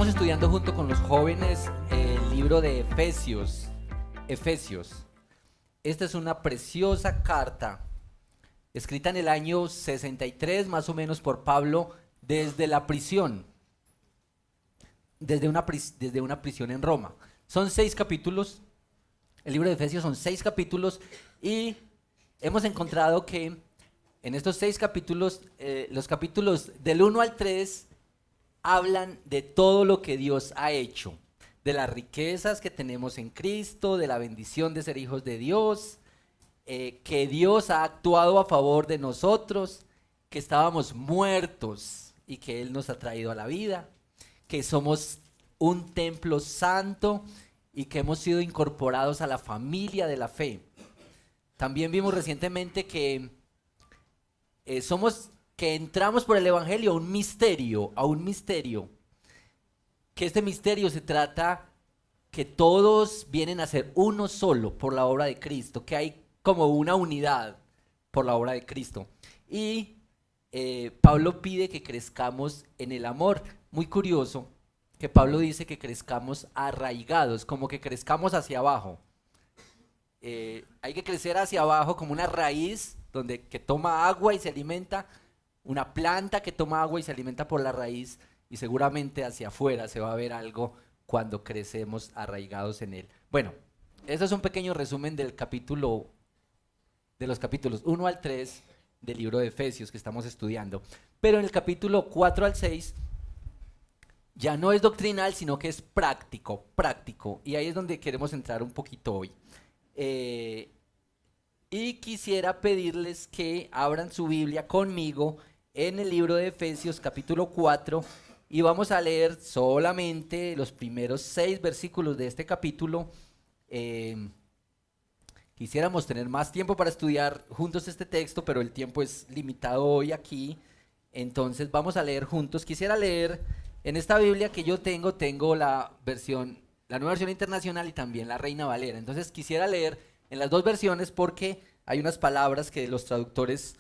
Estamos estudiando junto con los jóvenes el libro de Efesios. Esta es una preciosa carta escrita en el año 63 más o menos por Pablo desde la prisión, desde una prisión en Roma. Son 6 capítulos, el libro de Efesios son 6 capítulos y hemos encontrado que en estos 6 capítulos, los capítulos del 1 al 3 hablan de todo lo que Dios ha hecho, de las riquezas que tenemos en Cristo, de la bendición de ser hijos de Dios, que Dios ha actuado a favor de nosotros, que estábamos muertos y que Él nos ha traído a la vida, que somos un templo santo y que hemos sido incorporados a la familia de la fe. También vimos recientemente que que entramos por el Evangelio a un misterio, que este misterio se trata que todos vienen a ser uno solo por la obra de Cristo, que hay como una unidad por la obra de Cristo. Y Pablo pide que crezcamos en el amor. Muy curioso que Pablo dice que crezcamos arraigados, como que crezcamos hacia abajo. Hay que crecer hacia abajo como una raíz que toma agua y se alimenta, una planta que toma agua y se alimenta por la raíz, y seguramente hacia afuera se va a ver algo cuando crecemos arraigados en él. Bueno, eso es un pequeño resumen de los capítulos 1 al 3 del libro de Efesios que estamos estudiando. Pero en el capítulo 4 al 6 ya no es doctrinal, sino que es práctico, y ahí es donde queremos entrar un poquito hoy. Y quisiera pedirles que abran su Biblia conmigo en el libro de Efesios capítulo 4 y vamos a leer solamente los primeros 6 versículos de este capítulo. Quisiéramos tener más tiempo para estudiar juntos este texto, pero el tiempo es limitado hoy aquí, entonces vamos a leer juntos. Quisiera leer en esta Biblia que yo tengo la nueva versión internacional y también la Reina Valera, entonces quisiera leer en las dos versiones porque hay unas palabras que los traductores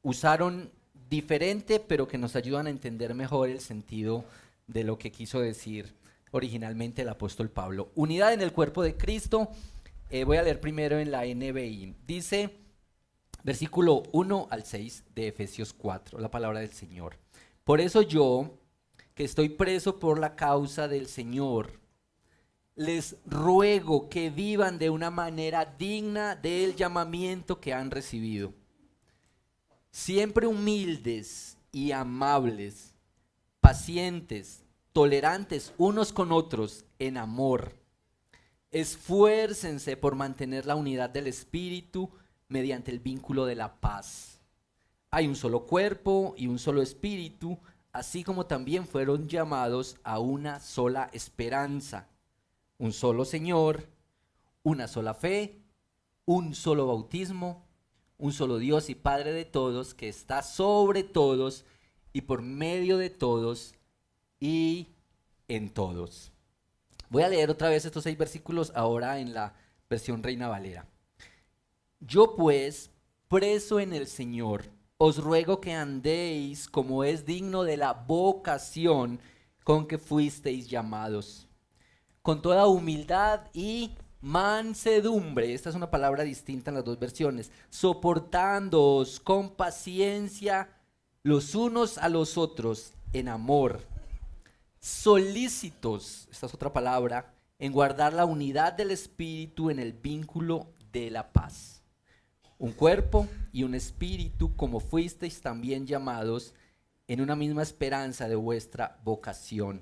usaron diferente, pero que nos ayudan a entender mejor el sentido de lo que quiso decir originalmente el apóstol Pablo. Unidad en el cuerpo de Cristo. Voy a leer primero en la NBI. Dice, versículo 1 al 6 de Efesios 4, la palabra del Señor. Por eso yo, que estoy preso por la causa del Señor, les ruego que vivan de una manera digna del llamamiento que han recibido. Siempre humildes y amables, pacientes, tolerantes unos con otros en amor. Esfuércense por mantener la unidad del Espíritu mediante el vínculo de la paz. Hay un solo cuerpo y un solo Espíritu, así como también fueron llamados a una sola esperanza. Un solo Señor, una sola fe, un solo bautismo, un solo Dios y Padre de todos, que está sobre todos y por medio de todos y en todos. Voy a leer otra vez estos 6 versículos ahora en la versión Reina Valera. Yo pues, preso en el Señor, os ruego que andéis como es digno de la vocación con que fuisteis llamados, con toda humildad y mansedumbre, esta es una palabra distinta en las dos versiones, soportándoos con paciencia los unos a los otros en amor, solícitos, esta es otra palabra, en guardar la unidad del Espíritu en el vínculo de la paz. Un cuerpo y un espíritu, como fuisteis también llamados en una misma esperanza de vuestra vocación.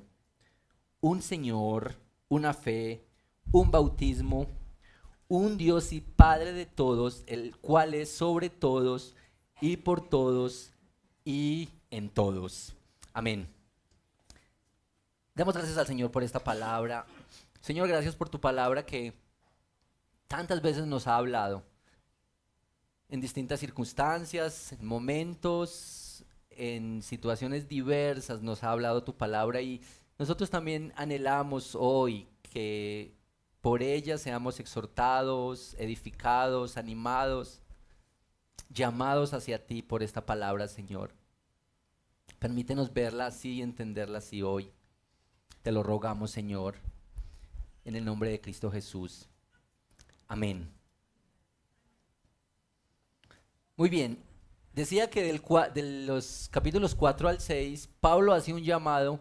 Un Señor, una fe, un bautismo, un Dios y Padre de todos, el cual es sobre todos y por todos y en todos. Amén. Damos gracias al Señor por esta palabra. Señor, gracias por tu palabra que tantas veces nos ha hablado en distintas circunstancias, en momentos, en situaciones diversas nos ha hablado tu palabra y nosotros también anhelamos hoy que por ella seamos exhortados, edificados, animados, llamados hacia ti por esta palabra, Señor. Permítenos verla así y entenderla así hoy. Te lo rogamos, Señor, en el nombre de Cristo Jesús. Amén. Muy bien, decía que de los capítulos 4 al 6, Pablo hacía un llamado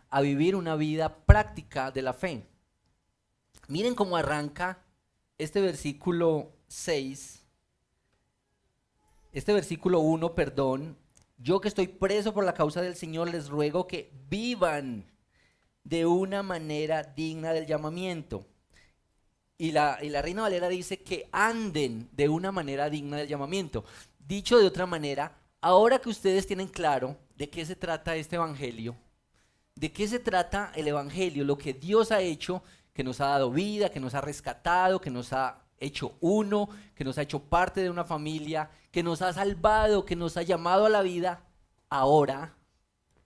a vivir una vida práctica de la fe. Miren cómo arranca este versículo 6, este versículo 1, perdón. Yo que estoy preso por la causa del Señor, les ruego que vivan de una manera digna del llamamiento. Y la Reina Valera dice que anden de una manera digna del llamamiento. Dicho de otra manera, ahora que ustedes tienen claro de qué se trata este evangelio, de qué se trata el evangelio, lo que Dios ha hecho, que nos ha dado vida, que nos ha rescatado, que nos ha hecho uno, que nos ha hecho parte de una familia, que nos ha salvado, que nos ha llamado a la vida, ahora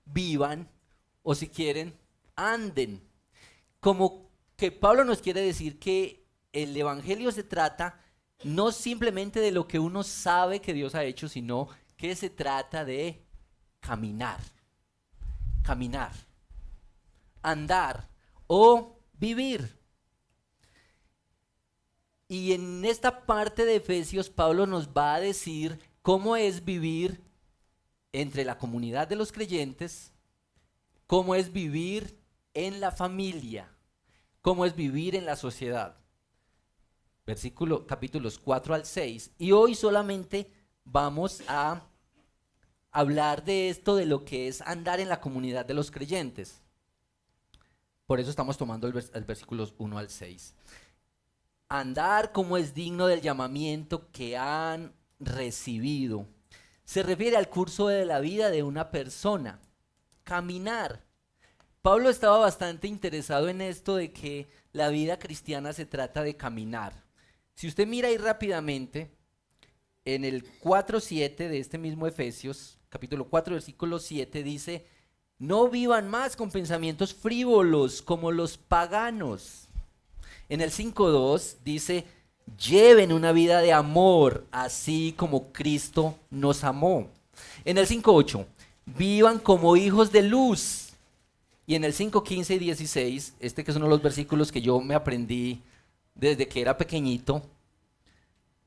vivan, o si quieren, anden. Como que Pablo nos quiere decir que el evangelio se trata no simplemente de lo que uno sabe que Dios ha hecho, sino que se trata de caminar, andar o vivir. Y en esta parte de Efesios, Pablo nos va a decir cómo es vivir entre la comunidad de los creyentes, cómo es vivir en la familia, cómo es vivir en la sociedad. Capítulos 4 al 6. Y hoy solamente vamos a hablar de esto, de lo que es andar en la comunidad de los creyentes. Por eso estamos tomando el versículos 1 al 6. Andar como es digno del llamamiento que han recibido. Se refiere al curso de la vida de una persona. Caminar. Pablo estaba bastante interesado en esto de que la vida cristiana se trata de caminar. Si usted mira ahí rápidamente, en el 4:7 de este mismo Efesios, capítulo 4, versículo 7, dice: no vivan más con pensamientos frívolos como los paganos. En el 5:2 dice: lleven una vida de amor, así como Cristo nos amó. En el 5:8, vivan como hijos de luz. Y en el 5:15 y 16, que es uno de los versículos que yo me aprendí desde que era pequeñito: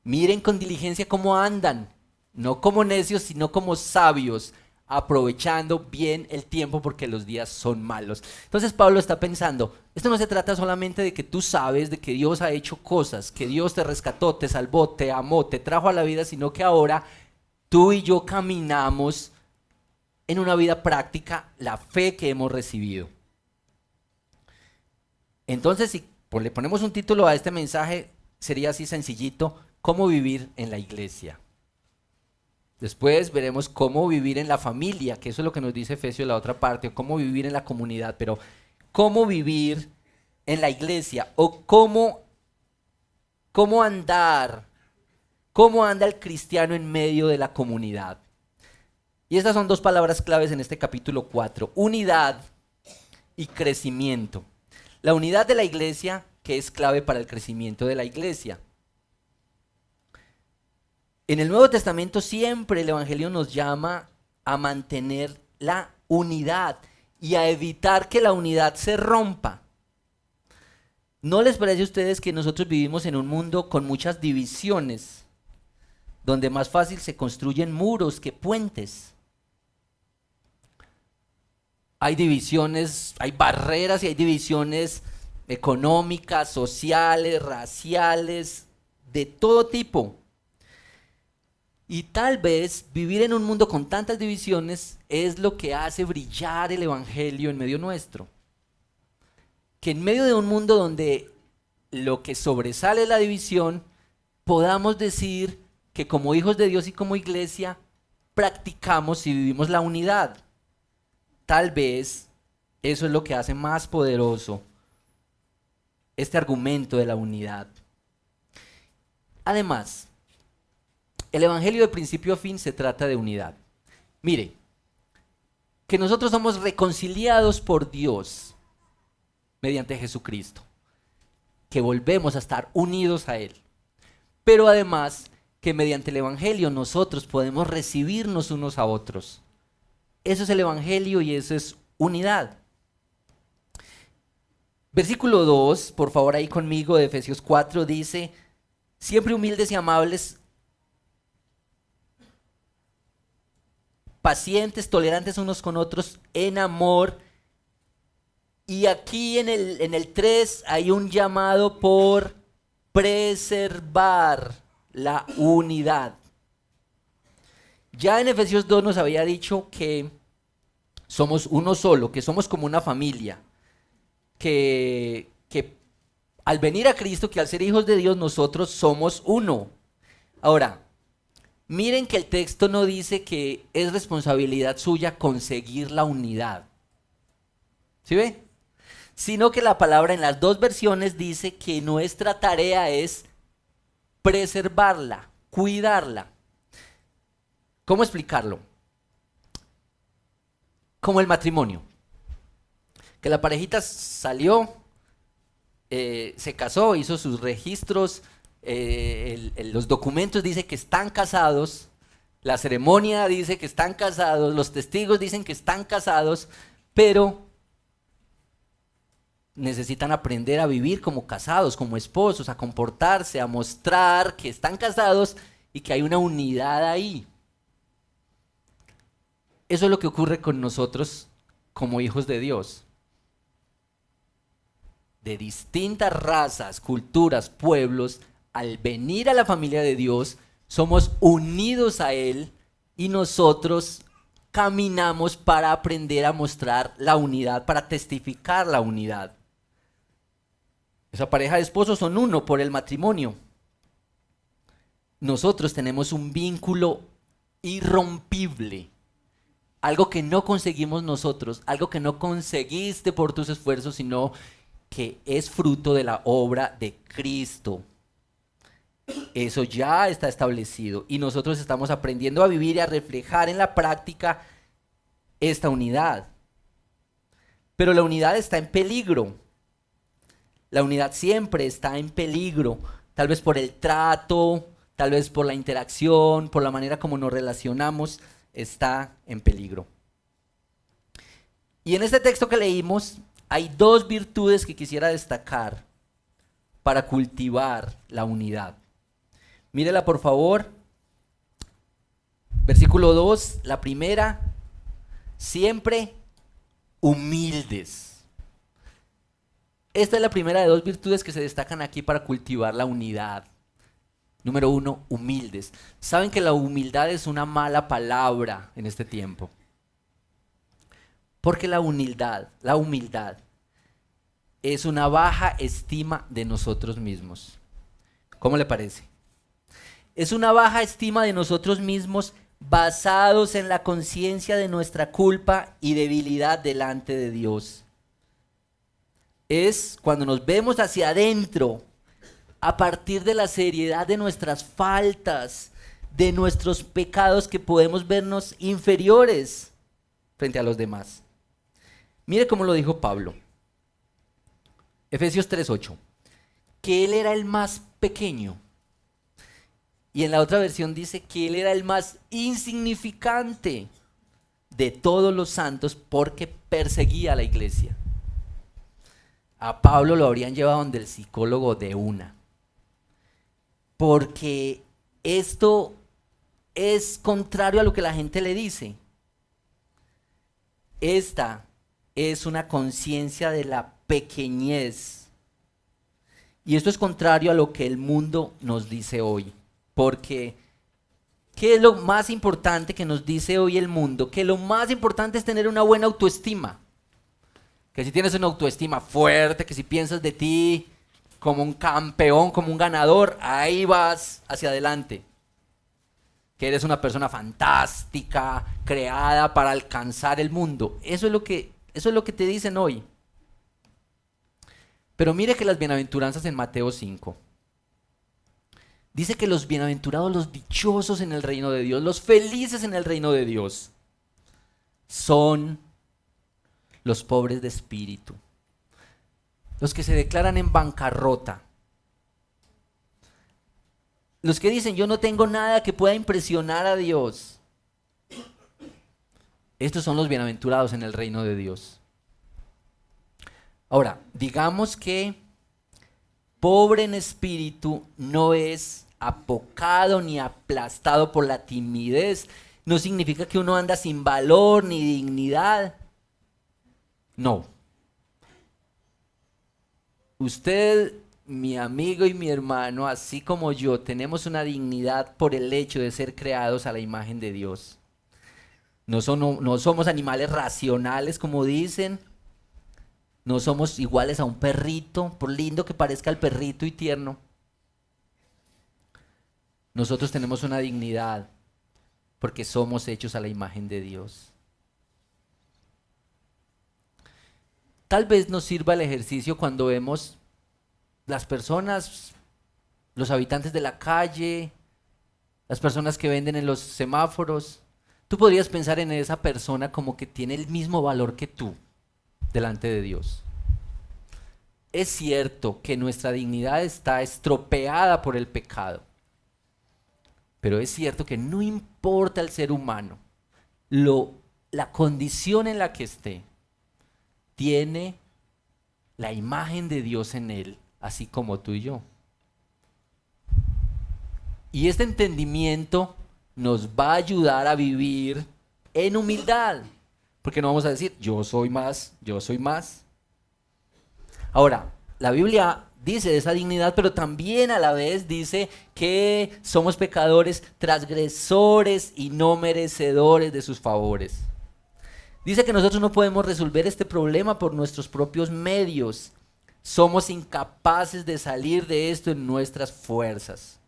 miren con diligencia cómo andan, no como necios, sino como sabios, aprovechando bien el tiempo porque los días son malos. Entonces Pablo está pensando, esto no se trata solamente de que tú sabes de que Dios ha hecho cosas, que Dios te rescató, te salvó, te amó, te trajo a la vida, sino que ahora tú y yo caminamos en una vida práctica la fe que hemos recibido. Entonces, si le ponemos un título a este mensaje, sería así sencillito: ¿cómo vivir en la iglesia? Después veremos cómo vivir en la familia, que eso es lo que nos dice Efesios en la otra parte, o cómo vivir en la comunidad, pero cómo vivir en la iglesia, o cómo andar, cómo anda el cristiano en medio de la comunidad. Y estas son dos palabras claves en este capítulo 4, unidad y crecimiento. La unidad de la iglesia, que es clave para el crecimiento de la iglesia. En el Nuevo Testamento siempre el Evangelio nos llama a mantener la unidad y a evitar que la unidad se rompa. ¿No les parece a ustedes que nosotros vivimos en un mundo con muchas divisiones, donde más fácil se construyen muros que puentes? Hay divisiones, hay barreras y hay divisiones económicas, sociales, raciales, de todo tipo. Y tal vez vivir en un mundo con tantas divisiones es lo que hace brillar el evangelio en medio nuestro. Que en medio de un mundo donde lo que sobresale es la división, podamos decir que como hijos de Dios y como iglesia practicamos y vivimos la unidad. Tal vez eso es lo que hace más poderoso este argumento de la unidad. Además, el evangelio de principio a fin se trata de unidad. Mire, que nosotros somos reconciliados por Dios mediante Jesucristo, que volvemos a estar unidos a Él, pero además que mediante el evangelio nosotros podemos recibirnos unos a otros. Eso es el evangelio y eso es unidad. Versículo 2, por favor ahí conmigo, de Efesios 4, dice, siempre humildes y amables, pacientes, tolerantes unos con otros, en amor. Y aquí en el 3 hay un llamado por preservar la unidad. Ya en Efesios 2 nos había dicho que somos uno solo, que somos como una familia, que al venir a Cristo, que al ser hijos de Dios, nosotros somos uno. Ahora, miren que el texto no dice que es responsabilidad suya conseguir la unidad. ¿Sí ve? Sino que la palabra en las dos versiones dice que nuestra tarea es preservarla, cuidarla. ¿Cómo explicarlo? Como el matrimonio. Que la parejita salió, se casó, hizo sus registros, los documentos dicen que están casados, la ceremonia dice que están casados, los testigos dicen que están casados, pero necesitan aprender a vivir como casados, como esposos, a comportarse, a mostrar que están casados y que hay una unidad ahí. Eso es lo que ocurre con nosotros como hijos de Dios. De distintas razas, culturas, pueblos, al venir a la familia de Dios, somos unidos a Él y nosotros caminamos para aprender a mostrar la unidad, para testificar la unidad. Esa pareja de esposos son uno por el matrimonio. Nosotros tenemos un vínculo irrompible. Algo que no conseguimos nosotros, algo que no conseguiste por tus esfuerzos, sino que es fruto de la obra de Cristo. Eso ya está establecido y nosotros estamos aprendiendo a vivir y a reflejar en la práctica esta unidad. Pero la unidad está en peligro. La unidad siempre está en peligro, tal vez por el trato, tal vez por la interacción, por la manera como nos relacionamos, está en peligro. Y en este texto que leímos hay dos virtudes que quisiera destacar para cultivar la unidad. Mírela por favor. Versículo 2, la primera, siempre humildes. Esta es la primera de dos virtudes que se destacan aquí para cultivar la unidad. Número 1, humildes. Saben que la humildad es una mala palabra en este tiempo. Porque la humildad es una baja estima de nosotros mismos. ¿Cómo le parece? Es una baja estima de nosotros mismos basados en la conciencia de nuestra culpa y debilidad delante de Dios. Es cuando nos vemos hacia adentro, a partir de la seriedad de nuestras faltas, de nuestros pecados, que podemos vernos inferiores frente a los demás. Mire cómo lo dijo Pablo. Efesios 3:8. Que él era el más pequeño. Y en la otra versión dice que él era el más insignificante de todos los santos porque perseguía a la iglesia. A Pablo lo habrían llevado donde el psicólogo de una. Porque esto es contrario a lo que la gente le dice. Esta es una conciencia de la pequeñez. Y esto es contrario a lo que el mundo nos dice hoy. Porque, ¿qué es lo más importante que nos dice hoy el mundo? Que lo más importante es tener una buena autoestima. Que si tienes una autoestima fuerte, que si piensas de ti como un campeón, como un ganador, ahí vas hacia adelante. Que eres una persona fantástica, creada para alcanzar el mundo. Eso es lo que te dicen hoy. Pero mire que las bienaventuranzas en Mateo 5. Dice que los bienaventurados, los dichosos en el reino de Dios, los felices en el reino de Dios, son los pobres de espíritu, los que se declaran en bancarrota, los que dicen yo no tengo nada que pueda impresionar a Dios. Estos son los bienaventurados en el reino de Dios. Ahora, digamos que pobre en espíritu no es apocado ni aplastado por la timidez. No significa que uno anda sin valor ni dignidad. No. Usted, mi amigo y mi hermano, así como yo, tenemos una dignidad por el hecho de ser creados a la imagen de Dios. No somos animales racionales, como dicen. No somos iguales a un perrito, por lindo que parezca el perrito y tierno. Nosotros tenemos una dignidad porque somos hechos a la imagen de Dios. Tal vez nos sirva el ejercicio cuando vemos las personas, los habitantes de la calle, las personas que venden en los semáforos. Tú podrías pensar en esa persona como que tiene el mismo valor que tú delante de Dios. Es cierto que nuestra dignidad está estropeada por el pecado, pero es cierto que no importa el ser humano, la condición en la que esté, tiene la imagen de Dios en él, así como tú y yo. Y este entendimiento nos va a ayudar a vivir en humildad, porque no vamos a decir, yo soy más, yo soy más. Ahora, la Biblia dice de esa dignidad, pero también a la vez dice que somos pecadores, transgresores y no merecedores de sus favores. Dice que nosotros no podemos resolver este problema por nuestros propios medios. Somos incapaces de salir de esto en nuestras fuerzas.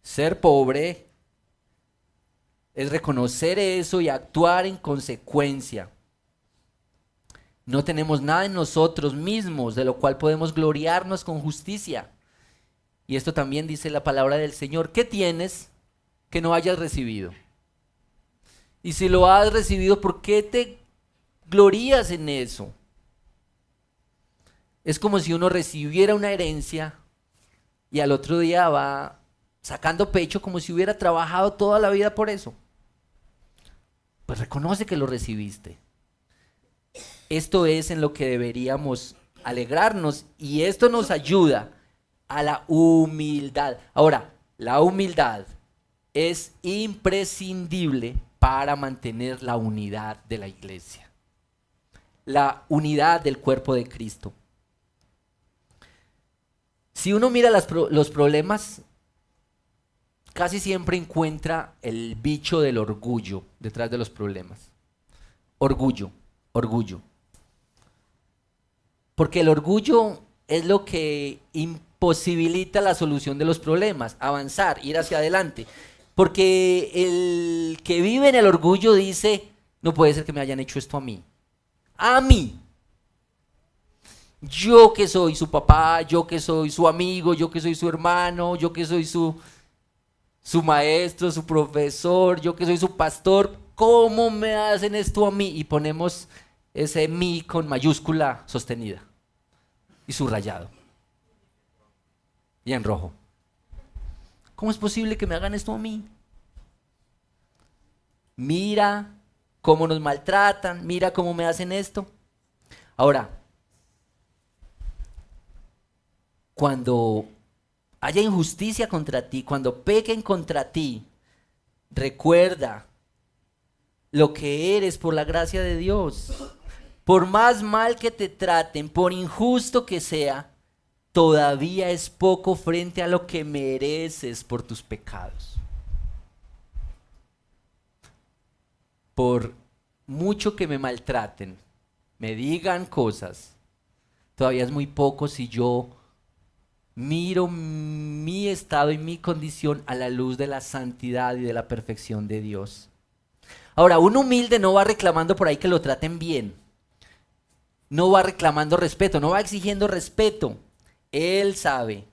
Ser pobre es reconocer eso y actuar en consecuencia. No tenemos nada en nosotros mismos de lo cual podemos gloriarnos con justicia. Y esto también dice la palabra del Señor. ¿Qué tienes que no hayas recibido? Y si lo has recibido, ¿por qué te glorías en eso? Es como si uno recibiera una herencia y al otro día va sacando pecho como si hubiera trabajado toda la vida por eso. Pues reconoce que lo recibiste. Esto es en lo que deberíamos alegrarnos y esto nos ayuda a la humildad. Ahora, la humildad es imprescindible para mantener la unidad de la iglesia, la unidad del cuerpo de Cristo. Si uno mira los problemas, casi siempre encuentra el bicho del orgullo detrás de los problemas. Orgullo, orgullo. Porque el orgullo es lo que imposibilita la solución de los problemas, avanzar, ir hacia adelante. Porque el que vive en el orgullo dice, no puede ser que me hayan hecho esto a mí. A mí. Yo que soy su papá, yo que soy su amigo, yo que soy su hermano, yo que soy su maestro, su profesor, yo que soy su pastor, ¿cómo me hacen esto a mí? Y ponemos ese mí con mayúscula sostenida y subrayado y en rojo. ¿Cómo es posible que me hagan esto a mí? Mira cómo nos maltratan, mira cómo me hacen esto. Ahora, cuando haya injusticia contra ti, cuando pequen contra ti, recuerda lo que eres por la gracia de Dios. Por más mal que te traten, por injusto que sea, todavía es poco frente a lo que mereces por tus pecados. Por mucho que me maltraten, me digan cosas, todavía es muy poco si yo miro mi estado y mi condición a la luz de la santidad y de la perfección de Dios. Ahora, un humilde no va reclamando por ahí que lo traten bien. No va reclamando respeto, no va exigiendo respeto. Él sabe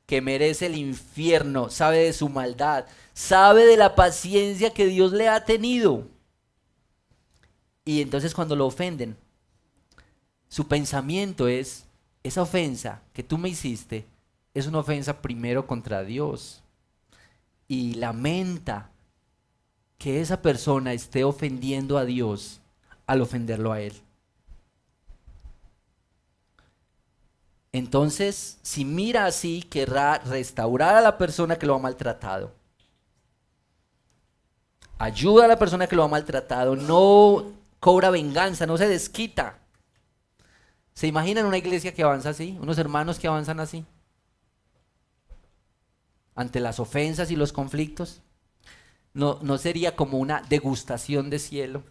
que merece el infierno, sabe de su maldad, sabe de la paciencia que Dios le ha tenido. Y entonces cuando lo ofenden, su pensamiento es, esa ofensa que tú me hiciste es una ofensa primero contra Dios. Y lamenta que esa persona esté ofendiendo a Dios al ofenderlo a él. Entonces, si mira así, querrá restaurar a la persona que lo ha maltratado. Ayuda a la persona que lo ha maltratado, no cobra venganza, no se desquita. ¿Se imaginan una iglesia que avanza así? ¿Unos hermanos que avanzan así? Ante las ofensas y los conflictos. ¿No sería como una degustación de cielo?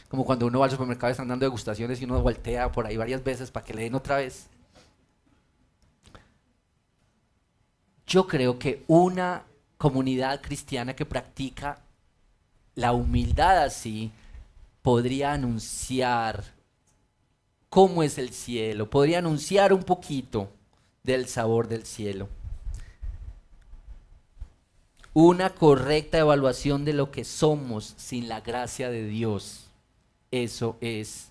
Como cuando uno va al supermercado y están dando degustaciones y uno voltea por ahí varias veces para que le den otra vez. Yo creo que una comunidad cristiana que practica la humildad así podría anunciar cómo es el cielo, podría anunciar un poquito del sabor del cielo. Una correcta evaluación de lo que somos sin la gracia de Dios. Eso es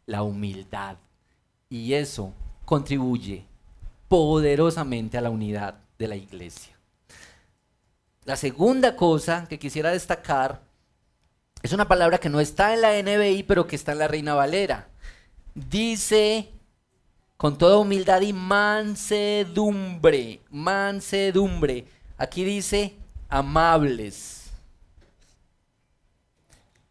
la humildad. Y eso contribuye poderosamente a la unidad de la iglesia. La segunda cosa que quisiera destacar es una palabra que no está en la NBI, pero que está en la Reina Valera. Dice, con toda humildad y mansedumbre, mansedumbre. Aquí dice, amables.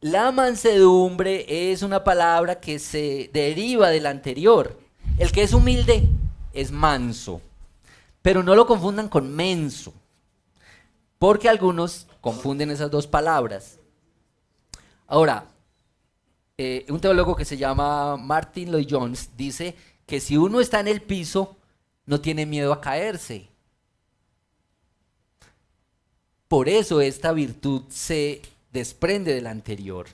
La mansedumbre es una palabra que se deriva del anterior. El que es humilde es manso, pero no lo confundan con menso, porque algunos confunden esas dos palabras. Ahora, un teólogo que se llama Martin Lloyd-Jones dice que si uno está en el piso, no tiene miedo a caerse. Por eso esta virtud se desprende del anterior.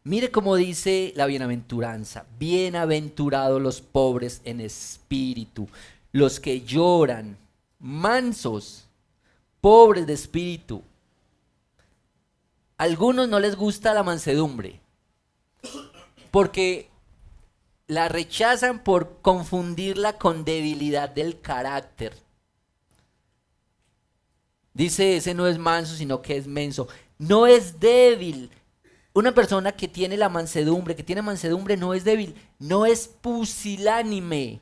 Mire cómo dice la bienaventuranza: bienaventurados los pobres en espíritu, los que lloran, mansos, pobres de espíritu. A algunos no les gusta la mansedumbre, porque la rechazan por confundirla con debilidad del carácter. Dice, ese no es manso, sino que es menso. No es débil. Una persona que tiene la mansedumbre, que tiene mansedumbre, no es débil, no es pusilánime,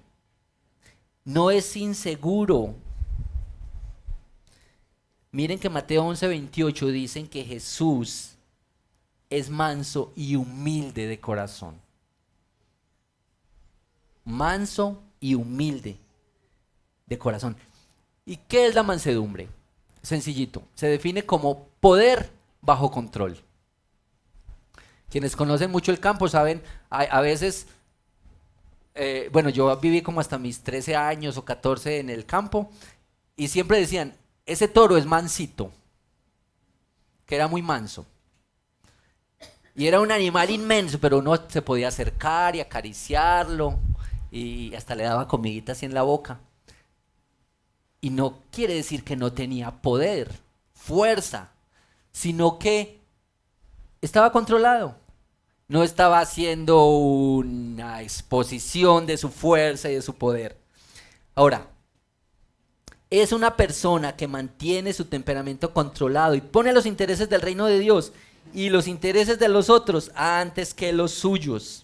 no es inseguro. Miren que Mateo 11:28 dicen que Jesús es manso y humilde de corazón. Manso y humilde de corazón. ¿Y qué es la mansedumbre? Sencillito, se define como poder bajo control. Quienes conocen mucho el campo saben, a veces, bueno, yo viví como hasta mis 13 años o 14 en el campo, y siempre decían, ese toro es mansito, que era muy manso. Y era un animal inmenso, pero uno se podía acercar y acariciarlo, y hasta le daba comidita así en la boca. Y no quiere decir que no tenía poder, fuerza, sino que estaba controlado. No estaba haciendo una exposición de su fuerza y de su poder. Ahora, es una persona que mantiene su temperamento controlado y pone los intereses del reino de Dios y los intereses de los otros antes que los suyos.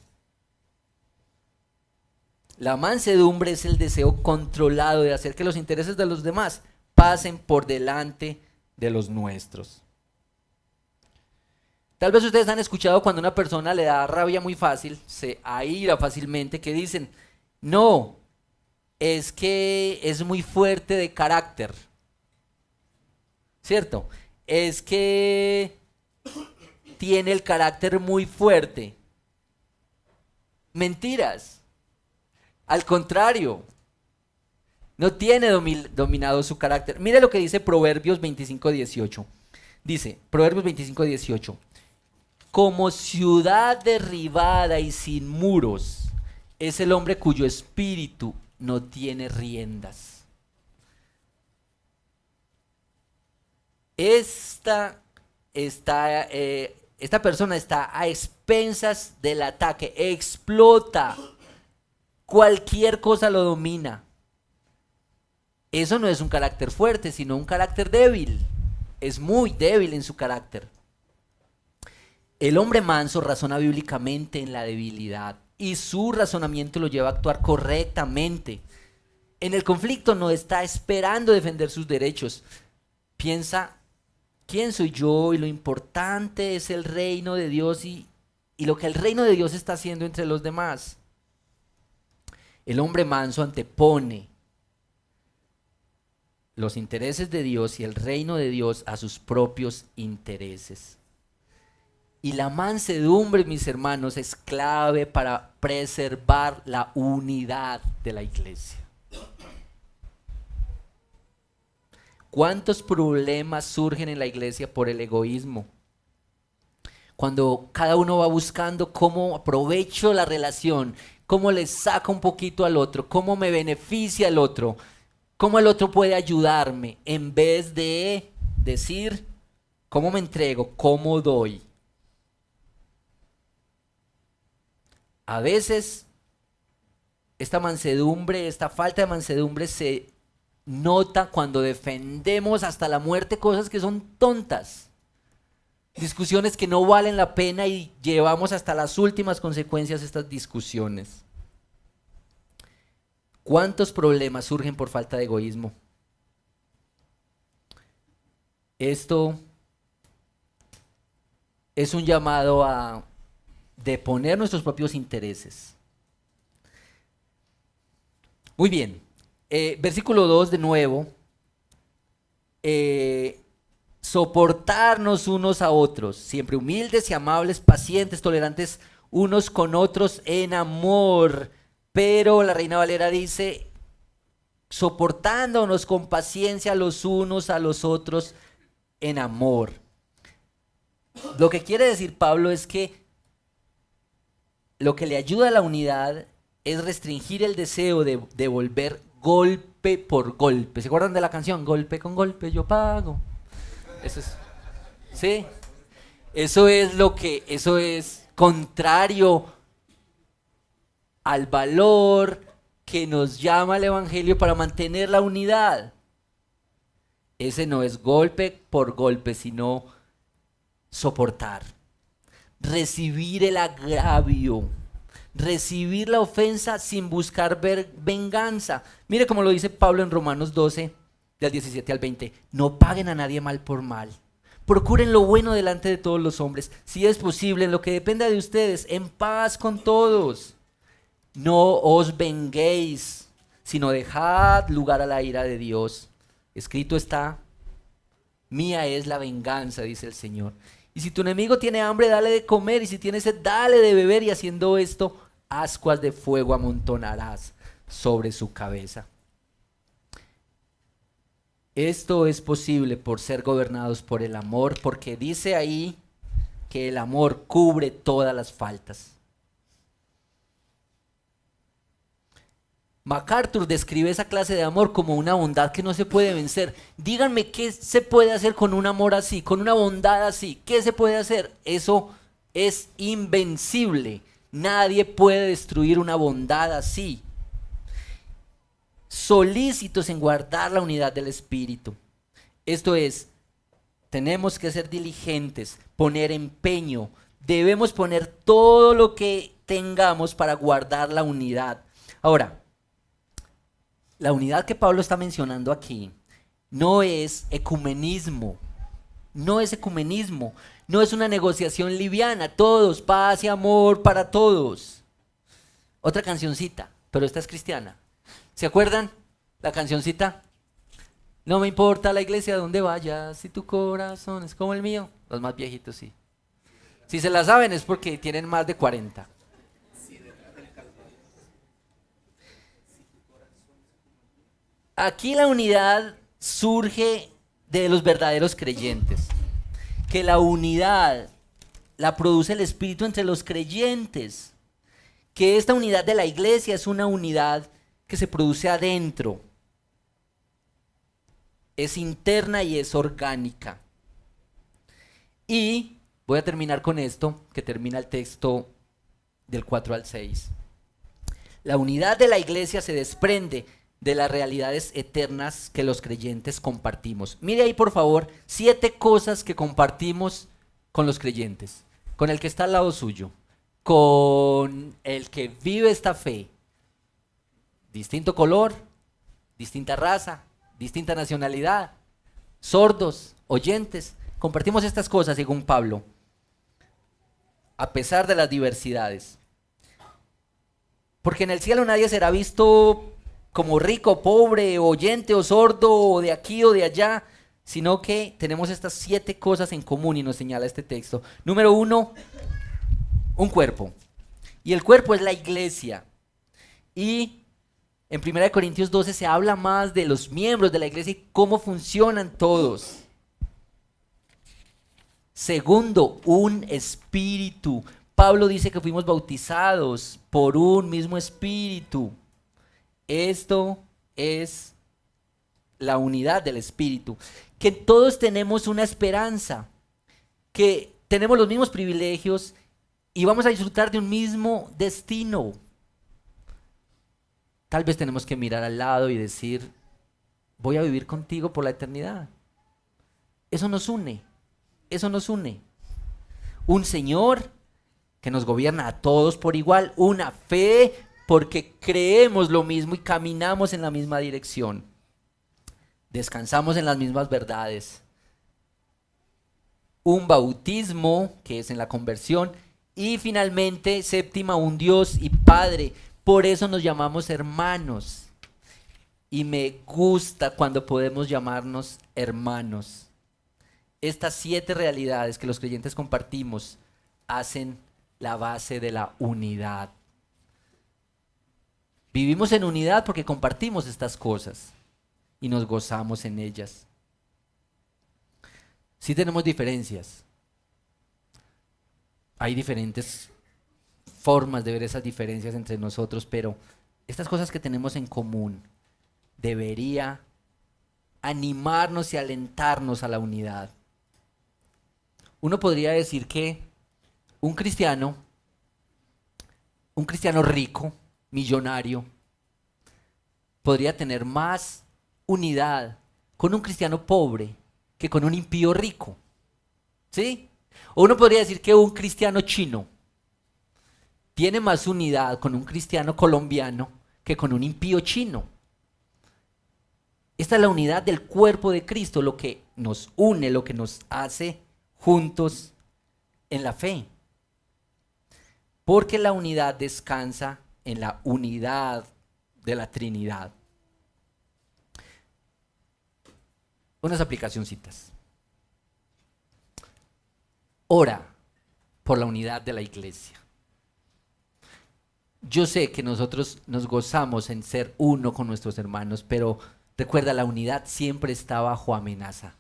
La mansedumbre es el deseo controlado de hacer que los intereses de los demás pasen por delante de los nuestros. Tal vez ustedes han escuchado cuando una persona le da rabia muy fácil, se aira fácilmente, que dicen, no, es que es muy fuerte de carácter, ¿cierto? Es que tiene el carácter muy fuerte. Mentiras. Al contrario, no tiene dominado su carácter. Mire lo que dice Proverbios 25:18. Dice, Proverbios 25:18. Como ciudad derribada y sin muros es el hombre cuyo espíritu no tiene riendas. Esta persona está a expensas del ataque, explota. Cualquier cosa lo domina. Eso no es un carácter fuerte, sino un carácter débil. Es muy débil en su carácter. El hombre manso razona bíblicamente en la debilidad y su razonamiento lo lleva a actuar correctamente. En el conflicto no está esperando defender sus derechos. Piensa, ¿quién soy yo? Y lo importante es el reino de Dios y lo que el reino de Dios está haciendo entre los demás. El hombre manso antepone los intereses de Dios y el reino de Dios a sus propios intereses. Y la mansedumbre, mis hermanos, es clave para preservar la unidad de la iglesia. ¿Cuántos problemas surgen en la iglesia por el egoísmo? Cuando cada uno va buscando cómo aprovecho la relación, cómo le saco un poquito al otro, cómo me beneficia al otro, cómo el otro puede ayudarme, en vez de decir cómo me entrego, cómo doy. A veces esta mansedumbre, esta falta de mansedumbre se nota cuando defendemos hasta la muerte cosas que son tontas. Discusiones que no valen la pena y llevamos hasta las últimas consecuencias estas discusiones. ¿Cuántos problemas surgen por falta de egoísmo? Esto es un llamado a deponer nuestros propios intereses. Muy bien, versículo 2 de nuevo. Soportarnos unos a otros, siempre humildes y amables, pacientes, tolerantes unos con otros en amor. Pero la Reina Valera dice, soportándonos con paciencia los unos a los otros en amor. Lo que quiere decir Pablo es que lo que le ayuda a la unidad es restringir el deseo de devolver golpe por golpe. ¿Se acuerdan de la canción? Golpe con golpe yo pago. Eso es, ¿sí? Eso es contrario al valor que nos llama el Evangelio para mantener la unidad. Ese no es golpe por golpe, sino soportar. Recibir el agravio, recibir la ofensa sin buscar venganza. Mire cómo lo dice Pablo en Romanos 12, del 17 al 20. No paguen a nadie mal por mal. Procuren lo bueno delante de todos los hombres. Si es posible, en lo que dependa de ustedes, en paz con todos. No os venguéis, sino dejad lugar a la ira de Dios. Escrito está, mía es la venganza, dice el Señor. Y si tu enemigo tiene hambre, dale de comer, y si tiene sed, dale de beber, y haciendo esto, ascuas de fuego amontonarás sobre su cabeza. Esto es posible por ser gobernados por el amor, porque dice ahí que el amor cubre todas las faltas. MacArthur describe esa clase de amor como una bondad que no se puede vencer. Díganme qué se puede hacer con un amor así, con una bondad así. ¿Qué se puede hacer? Eso es invencible. Nadie puede destruir una bondad así. Solícitos en guardar la unidad del espíritu. Esto es, tenemos que ser diligentes, poner empeño. Debemos poner todo lo que tengamos para guardar la unidad. Ahora, la unidad que Pablo está mencionando aquí no es ecumenismo, no es ecumenismo, no es una negociación liviana, todos, paz y amor para todos. Otra cancioncita, pero esta es cristiana. ¿Se acuerdan la cancioncita? No me importa la iglesia donde vayas, si tu corazón es como el mío. Los más viejitos sí. Si se la saben es porque tienen más de 40. Aquí la unidad surge de los verdaderos creyentes, que la unidad la produce el Espíritu entre los creyentes, que esta unidad de la iglesia es una unidad que se produce adentro, es interna y es orgánica. Y voy a terminar con esto, que termina el texto del 4 al 6. La unidad de la iglesia se desprende de las realidades eternas que los creyentes compartimos. Mire ahí por favor 7 cosas que compartimos con los creyentes. con el que está al lado suyo, con el que vive esta fe, distinto color, distinta raza, distinta nacionalidad, sordos, oyentes, compartimos estas cosas según Pablo, a pesar de las diversidades. Porque en el cielo nadie será visto como rico, pobre, oyente o sordo, o de aquí o de allá, sino que tenemos estas 7 cosas en común y nos señala este texto. Número 1, un cuerpo. Y el cuerpo es la iglesia. Y en 1 Corintios 12 se habla más de los miembros de la iglesia y cómo funcionan todos. Segundo, un espíritu. Pablo dice que fuimos bautizados por un mismo espíritu. Esto es la unidad del espíritu. Que todos tenemos una esperanza, que tenemos los mismos privilegios y vamos a disfrutar de un mismo destino. Tal vez tenemos que mirar al lado y decir, voy a vivir contigo por la eternidad. Eso nos une, eso nos une. Un Señor que nos gobierna a todos por igual, una fe porque creemos lo mismo y caminamos en la misma dirección. Descansamos en las mismas verdades. Un bautismo, que es en la conversión, y finalmente, séptima, un Dios y Padre. Por eso nos llamamos hermanos. Y me gusta cuando podemos llamarnos hermanos. Estas 7 realidades que los creyentes compartimos hacen la base de la unidad. Vivimos en unidad porque compartimos estas cosas y nos gozamos en ellas. Sí tenemos diferencias. Hay diferentes formas de ver esas diferencias entre nosotros, pero estas cosas que tenemos en común debería animarnos y alentarnos a la unidad. Uno podría decir que un cristiano rico, millonario, podría tener más unidad con un cristiano pobre que con un impío rico. ¿Sí? O uno podría decir que un cristiano chino tiene más unidad con un cristiano colombiano que con un impío chino. Esta es la unidad del cuerpo de Cristo, lo que nos une, lo que nos hace juntos en la fe. Porque la unidad descansa en la unidad de la Trinidad. Unas aplicacioncitas. Ora por la unidad de la iglesia. Yo sé que nosotros nos gozamos en ser uno con nuestros hermanos, pero recuerda, la unidad siempre está bajo amenaza.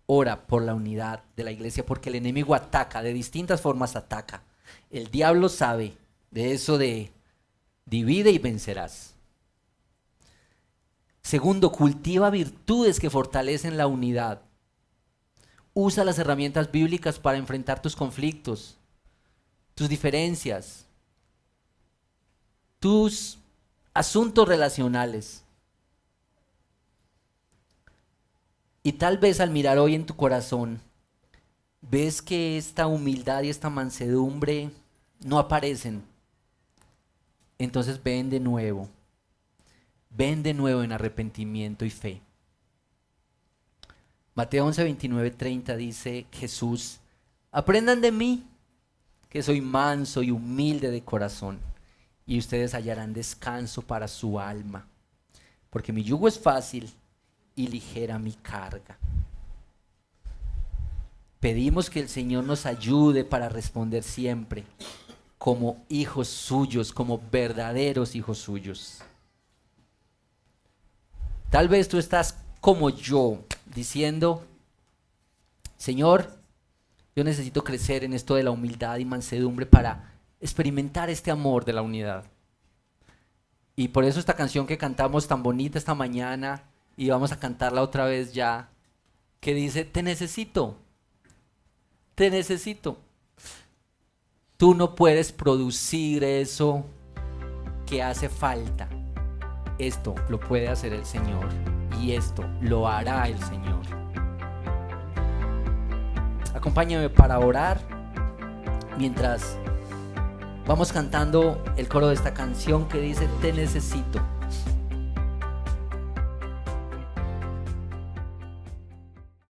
Ora por la unidad de la iglesia porque el enemigo ataca, de distintas formas ataca. El diablo sabe de eso de divide y vencerás. Segundo, cultiva virtudes que fortalecen la unidad. Usa las herramientas bíblicas para enfrentar tus conflictos, tus diferencias, tus asuntos relacionales. Y tal vez al mirar hoy en tu corazón, ves que esta humildad y esta mansedumbre no aparecen. Entonces ven de nuevo en arrepentimiento y fe. Mateo 11, 29, 30 dice Jesús, aprendan de mí, que soy manso y humilde de corazón, y ustedes hallarán descanso para su alma, porque mi yugo es fácil y ligera mi carga. Pedimos que el Señor nos ayude para responder siempre como hijos suyos, como verdaderos hijos suyos. Tal vez tú estás como yo, diciendo, Señor, yo necesito crecer en esto de la humildad y mansedumbre para experimentar este amor de la unidad. Y por eso esta canción que cantamos tan bonita esta mañana, y vamos a cantarla otra vez ya, que dice, te necesito. Te necesito. Tú no puedes producir eso que hace falta. Esto lo puede hacer el Señor y esto lo hará el Señor. Acompáñame para orar. mientras vamos cantando el coro de esta canción que dice: te necesito.